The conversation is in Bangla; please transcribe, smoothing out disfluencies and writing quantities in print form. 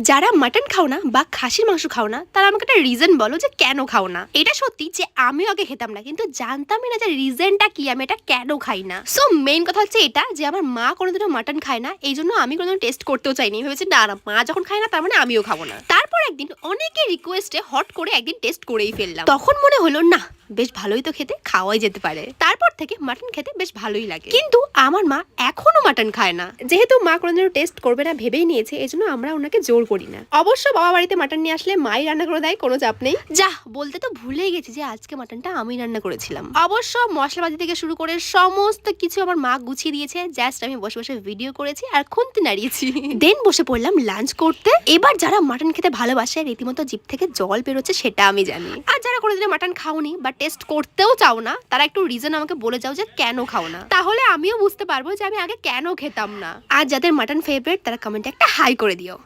যারা মাটন খাও না বা খাসির মাংস খাও না তারা আমাকে একটা রিজন বলো যে কেন খাও না। এটা সত্যি যে আমিও আগে খেতাম না, কিন্তু জানতামই না যে রিজনটা কি, আমি এটা কেন খাই না। সো মেইন কথা হচ্ছে এটা যে আমার মা কোনোদিনও মাটন খায় না, এই জন্য আমি কোনোদিন টেস্ট করতেও চাইনি। ভেবেছি না না, মা যখন খায় না তার মানে আমিও খাবো না। তারপর একদিন অনেকের রিকোয়েস্টে হট করে একদিন টেস্ট করেই ফেললাম। তখন মনে হলো না, বেশ ভালোই তো খেতে, খাওয়াই যেতে পারে। তারপর থেকে মাটন খেতে বেশ ভালোই লাগে। কিন্তু আমার মা এখনো মাটন খায় না। যেহেতু মা কোনোদিনও টেস্ট করবে না ভেবেই নিয়েছে, এজন্য আমরা ওনাকে জোর করি না। অবশ্য বাবা বাড়িতে মাটন নিয়ে আসলে মাই রান্না করে দেয়, কোনো চাপ নেই। যা বলতে তো ভুলেই গেছি যে আজকে মাটনটা আমি রান্না করেছিলাম। অবশ্য মশলাপাতি থেকে শুরু করে সমস্ত কিছু আমার মা গুছিয়ে দিয়েছে, জাস্ট আমি বসে বসে ভিডিও করেছি আর খুন্তি নাড়িয়েছি। দেন বসে পড়লাম লাঞ্চ করতে। এবার যারা মাটন খেতে ভালোবাসে, রীতিমতো জিভ থেকে জল বেরোচ্ছে সেটা আমি জানি। আর যারা কোনোদিনও মাটন খাওনি বা টেস্ট করতেও চাও না, তারা একটু রিজন আমাকে বলে যাও যে কেন খাও না, তাহলে আমিও বুঝতে পারবো যে আমি আগে কেন খেতাম না। আর যাদের মাটন ফেভারিট তারা কমেন্টে একটা হাই করে দিও।